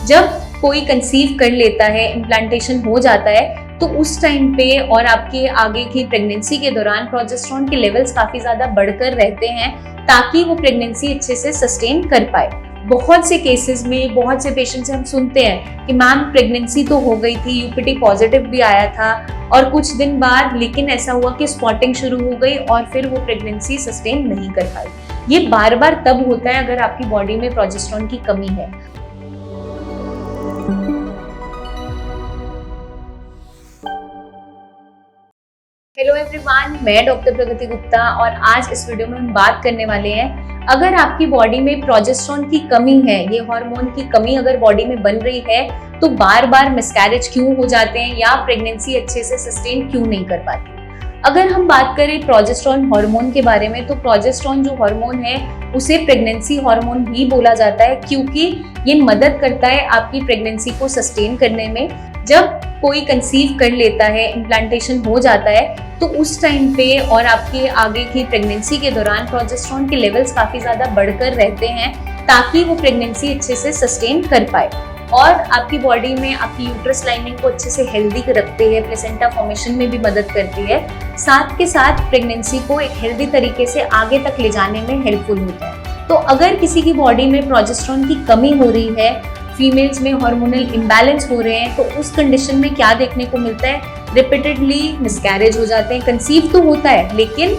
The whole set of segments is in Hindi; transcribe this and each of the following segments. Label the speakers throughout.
Speaker 1: जब कोई कंसीव कर लेता है, इम्प्लांटेशन हो जाता है, तो उस टाइम पे और आपके आगे की प्रेगनेंसी के दौरान प्रोजेस्टेरॉन के लेवल्स काफी ज्यादा बढ़कर रहते हैं ताकि वो प्रेगनेंसी अच्छे से सस्टेन कर पाए। बहुत से केसेस में बहुत से पेशेंट से हम सुनते हैं कि मैम प्रेगनेंसी तो हो गई थी, यूपीटी पॉजिटिव भी आया था और कुछ दिन बाद लेकिन ऐसा हुआ कि स्पॉटिंग शुरू हो गई और फिर वो प्रेगनेंसी सस्टेन नहीं कर पाई। ये बार बार तब होता है अगर आपकी बॉडी में प्रोजेस्टेरॉन की कमी है। हेलो एवरीवन, मैं डॉक्टर प्रगति गुप्ता और आज इस वीडियो में हम बात करने वाले हैं, अगर आपकी बॉडी में प्रोजेस्टेरॉन की कमी है, ये हार्मोन की कमी अगर बॉडी में बन रही है तो बार बार मिसकैरेज क्यों हो जाते हैं या प्रेगनेंसी अच्छे से सस्टेन क्यों नहीं कर पाती। अगर हम बात करें प्रोजेस्टेरॉन हार्मोन के बारे में, तो प्रोजेस्टेरॉन जो हार्मोन है उसे प्रेगनेंसी हार्मोन भी बोला जाता है क्योंकि ये मदद करता है आपकी प्रेगनेंसी को सस्टेन करने में। जब कोई कंसीव कर लेता है, इम्प्लांटेशन हो जाता है, तो उस टाइम पे और आपके आगे की प्रेगनेंसी के दौरान प्रोजेस्टेरॉन के लेवल्स काफी ज्यादा बढ़कर रहते हैं ताकि वो प्रेगनेंसी अच्छे से सस्टेन कर पाए और आपकी बॉडी में आपकी यूट्रस लाइनिंग को अच्छे से हेल्दी रखते हैं, प्लेसेंटा फॉर्मेशन में भी मदद करती है, साथ के साथ प्रेगनेंसी को एक हेल्दी तरीके से आगे तक ले जाने में हेल्पफुल होता है। तो अगर किसी की बॉडी में प्रोजेस्टेरॉन की कमी हो रही है, फीमेल्स में हार्मोनल इम्बैलेंस हो रहे हैं, तो उस कंडीशन में क्या देखने को मिलता है, रिपीटेडली मिसकैरेज हो जाते हैं। कंसीव तो होता है लेकिन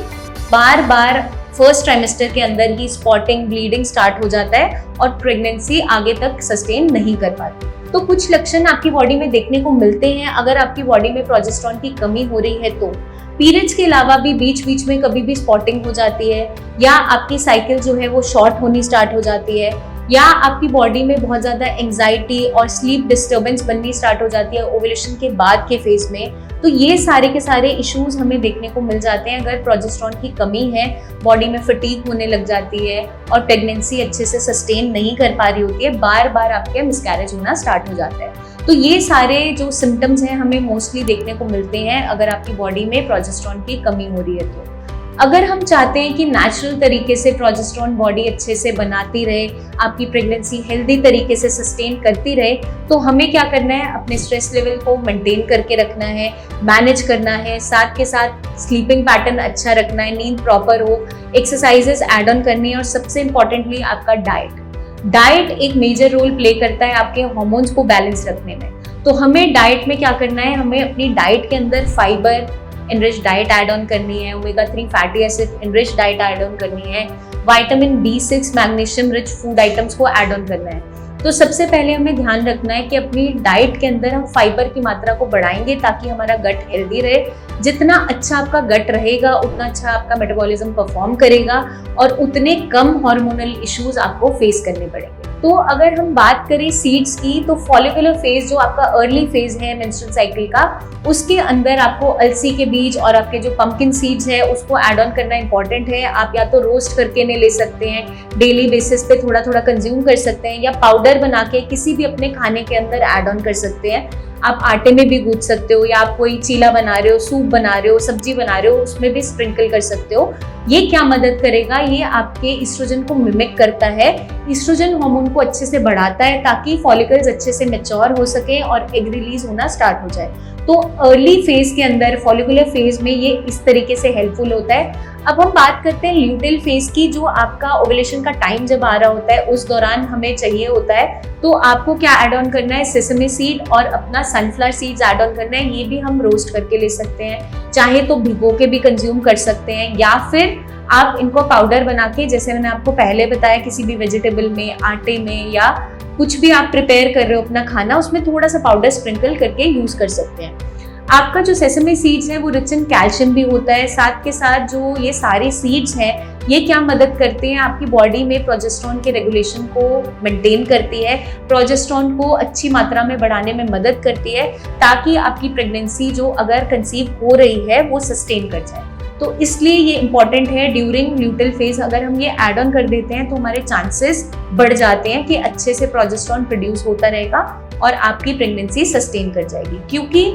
Speaker 1: बार बार फर्स्ट ट्राइमेस्टर के अंदर ही स्पॉटिंग, ब्लीडिंग स्टार्ट हो जाता है और प्रेगनेंसी आगे तक सस्टेन नहीं कर पाती। तो कुछ लक्षण आपकी बॉडी में देखने को मिलते हैं अगर आपकी बॉडी में प्रोजेस्टेरॉन की कमी हो रही है तो पीरियड्स के अलावा भी बीच बीच में कभी भी स्पॉटिंग हो जाती है, या आपकी साइकिल जो है वो शॉर्ट होनी स्टार्ट हो जाती है, या आपकी बॉडी में बहुत ज़्यादा एंग्जाइटी और स्लीप डिस्टर्बेंस बननी स्टार्ट हो जाती है ओव्यूलेशन के बाद के फेज में। तो ये सारे के सारे इश्यूज हमें देखने को मिल जाते हैं अगर प्रोजेस्टेरॉन की कमी है, बॉडी में फटीग होने लग जाती है और प्रेगनेंसी अच्छे से सस्टेन नहीं कर पा रही होती है, बार बार आपके मिसकैरेज होना स्टार्ट हो जाता है। तो ये सारे जो सिम्टम्स हैं हमें मोस्टली देखने को मिलते हैं अगर आपकी बॉडी में प्रोजेस्टेरॉन की कमी हो रही है तो। अगर हम चाहते हैं कि नेचुरल तरीके से प्रोजेस्टेरॉन बॉडी अच्छे से बनाती रहे, आपकी प्रेगनेंसी हेल्दी तरीके से सस्टेन करती रहे, तो हमें क्या करना है, अपने स्ट्रेस लेवल को मेंटेन करके रखना है, मैनेज करना है, साथ के साथ स्लीपिंग पैटर्न अच्छा रखना है, नींद प्रॉपर हो, एक्सरसाइजेस ऐड ऑन करनी है और सबसे इम्पॉर्टेंटली आपका डाइट एक मेजर रोल प्ले करता है आपके हार्मोन्स को बैलेंस रखने में। तो हमें डाइट में क्या करना है, हमें अपनी डाइट के अंदर fibre enrich diet add on करनी है, omega 3 fatty acid enrich diet add on करनी है, vitamin B6 magnesium rich food items को ऐड ऑन करना है। तो सबसे पहले हमें ध्यान रखना है कि अपनी डाइट के अंदर हम फाइबर की मात्रा को बढ़ाएंगे ताकि हमारा गट हेल्दी रहे। जितना अच्छा आपका गट रहेगा उतना अच्छा आपका मेटाबॉलिज्म परफॉर्म करेगा और उतने कम हार्मोनल इश्यूज आपको फेस करने पड़ेंगे। तो अगर हम बात करें सीड्स की, तो फॉलिकुलर फेज जो आपका अर्ली फेज है मेंस्ट्रुअल साइकिल का, उसके अंदर आपको अलसी के बीज और आपके जो पंपकिन सीड्स है उसको ऐड ऑन करना इंपॉर्टेंट है। आप या तो रोस्ट करके नहीं ले सकते हैं, डेली बेसिस पे थोड़ा थोड़ा कंज्यूम कर सकते हैं, या पाउडर बना के किसी भी अपने खाने के अंदर ऐड ऑन कर सकते हैं। आप आटे में भी गूंथ सकते हो, या आप कोई चीला बना रहे हो, सूप बना रहे हो, सब्जी बना रहे हो, उसमें भी स्प्रिंकल कर सकते हो। ये क्या मदद करेगा, ये आपके ईस्ट्रोजन को मिमिक करता है, ईस्ट्रोजन हार्मोन को अच्छे से बढ़ाता है ताकि फॉलिकल्स अच्छे से मैच्योर हो सके और एग रिलीज होना स्टार्ट हो जाए। तो अर्ली फेज के अंदर, फॉलिकुलर फेज में ये इस तरीके से हेल्पफुल होता है। अब हम बात करते हैं ल्यूटेल फेज की, जो आपका ओव्यूलेशन का टाइम जब आ रहा होता है उस दौरान हमें चाहिए होता है। तो आपको क्या ऐड ऑन करना है, सेसमी सीड और अपना सनफ्लावर सीड्स ऐड ऑन करना है। ये भी हम रोस्ट करके ले सकते हैं, चाहे तो भिगो के भी कंज्यूम कर सकते हैं, या फिर आप इनको पाउडर बना के, जैसे मैंने आपको पहले बताया, किसी भी वेजिटेबल में, आटे में, या कुछ भी आप प्रिपेयर कर रहे हो अपना खाना, उसमें थोड़ा सा पाउडर स्प्रिंकल करके यूज कर सकते हैं। आपका जो सेसमी सीड्स है वो रिच इन कैल्शियम भी होता है। साथ के साथ जो ये सारे सीड्स हैं ये क्या मदद करते हैं, आपकी बॉडी में प्रोजेस्टेरॉन के रेगुलेशन को मेंटेन करती है, प्रोजेस्टेरॉन को अच्छी मात्रा में बढ़ाने में मदद करती है ताकि आपकी प्रेगनेंसी जो अगर कंसीव हो रही है वो सस्टेन कर जाए। तो इसलिए ये इंपॉर्टेंट है ड्यूरिंग ल्यूटेल फेज, अगर हम ये ऐड ऑन कर देते हैं तो हमारे चांसेस बढ़ जाते हैं कि अच्छे से प्रोजेस्टेरॉन प्रोड्यूस होता रहेगा और आपकी प्रेगनेंसी सस्टेन कर जाएगी। क्योंकि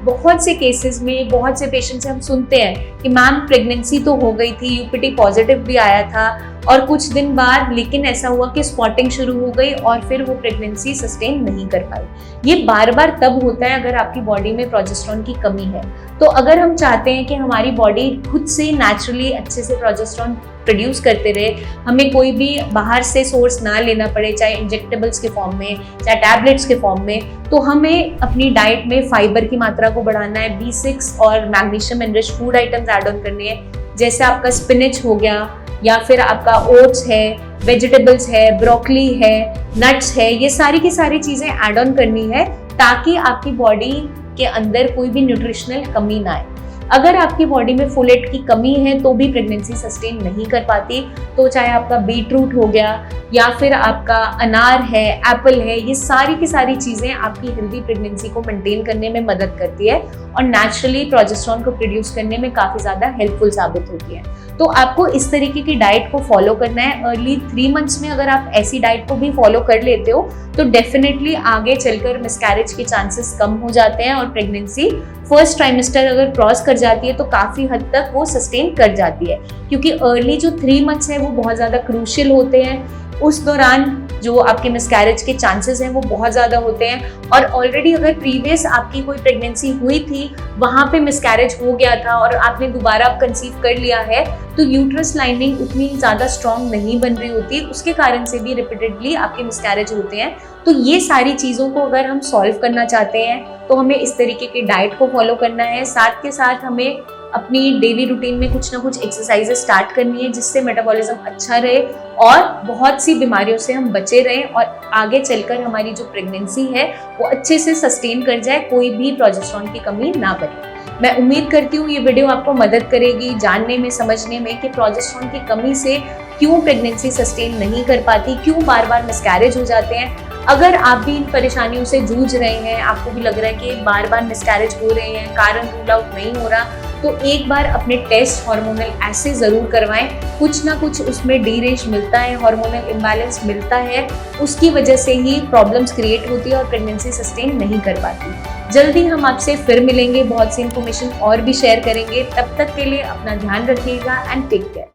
Speaker 1: बहुत से केसेस में, बहुत से पेशेंट से हम सुनते हैं कि मैम प्रेगनेंसी तो हो गई थी, यूपीटी पॉजिटिव भी आया था और कुछ दिन बाद लेकिन ऐसा हुआ कि स्पॉटिंग शुरू हो गई और फिर वो प्रेगनेंसी सस्टेन नहीं कर पाई। ये बार बार तब होता है अगर आपकी बॉडी में प्रोजेस्टेरॉन की कमी है। तो अगर हम चाहते हैं कि हमारी बॉडी खुद से नेचुरली अच्छे से प्रोजेस्टेरॉन प्रोड्यूस करते रहे, हमें कोई भी बाहर से सोर्स ना लेना पड़े, चाहे इंजेक्टेबल्स के फॉर्म में, चाहे टैबलेट्स के फॉर्म में, तो हमें अपनी डाइट में फाइबर की मात्रा को बढ़ाना है, B6 और magnesium enriched food items add on करने हैं, जैसे आपका स्पिनच हो गया या फिर आपका ओट्स है, वेजिटेबल्स है, ब्रोकली है, नट्स है, ये सारी की सारी चीज़ें ऐड ऑन करनी है ताकि आपकी बॉडी के अंदर कोई भी न्यूट्रिशनल कमी ना आए। अगर आपकी बॉडी में फोलेट की कमी है तो भी प्रेगनेंसी सस्टेन नहीं कर पाती, तो चाहे आपका बीटरूट हो गया या फिर आपका अनार है, एप्पल है, ये सारी की सारी चीज़ें आपकी हेल्दी प्रेगनेंसी को मेंटेन करने में मदद करती है और नेचुरली प्रोजेस्टेरॉन को प्रोड्यूस करने में काफ़ी ज़्यादा हेल्पफुल साबित होती है। तो आपको इस तरीके की डाइट को फॉलो करना है। अर्ली 3 मंथ्स में अगर आप ऐसी डाइट को भी फॉलो कर लेते हो तो डेफिनेटली आगे चलकर मिसकैरेज के चांसेस कम हो जाते हैं और प्रेगनेंसी फर्स्ट ट्राइमेस्टर अगर क्रॉस कर जाती है तो काफ़ी हद तक वो सस्टेन कर जाती है, क्योंकि अर्ली जो 3 मंथ्स है वो बहुत ज़्यादा क्रूशियल होते हैं। उस दौरान जो आपके मिसकैरेज के चांसेस हैं वो बहुत ज़्यादा होते हैं और ऑलरेडी अगर प्रीवियस आपकी कोई प्रेगनेंसी हुई थी, वहाँ पे मिसकैरेज हो गया था और आपने दोबारा कंसीव कर लिया है, तो यूट्रस लाइनिंग उतनी ज़्यादा स्ट्रॉन्ग नहीं बन रही होती, उसके कारण से भी रिपीटेडली आपके मिसकैरेज होते हैं। तो ये सारी चीज़ों को अगर हम सॉल्व करना चाहते हैं तो हमें इस तरीके की डाइट को फॉलो करना है। साथ के साथ हमें अपनी डेली रूटीन में कुछ ना कुछ एक्सरसाइजेस स्टार्ट करनी है जिससे मेटाबॉलिज्म अच्छा रहे और बहुत सी बीमारियों से हम बचे रहें और आगे चलकर हमारी जो प्रेगनेंसी है वो अच्छे से सस्टेन कर जाए, कोई भी प्रोजेस्टेरॉन की कमी ना बने। मैं उम्मीद करती हूँ ये वीडियो आपको मदद करेगी जानने में, समझने में कि प्रोजेस्टेरॉन की कमी से क्यों प्रेगनेंसी सस्टेन नहीं कर पाती, क्यों बार बार मिसकैरेज हो जाते हैं। अगर आप भी इन परेशानियों से जूझ रहे हैं, आपको भी लग रहा है कि बार बार मिसकैरेज हो रहे हैं, कारण रूल आउट नहीं हो रहा, तो एक बार अपने टेस्ट हार्मोनल ऐसे ज़रूर करवाएं। कुछ ना कुछ उसमें डीरेश मिलता है, हार्मोनल इम्बैलेंस मिलता है, उसकी वजह से ही प्रॉब्लम्स क्रिएट होती है और प्रेगनेंसी सस्टेन नहीं कर पाती। जल्दी हम आपसे फिर मिलेंगे, बहुत सी इन्फॉर्मेशन और भी शेयर करेंगे। तब तक के लिए अपना ध्यान रखिएगा एंड टेक केयर।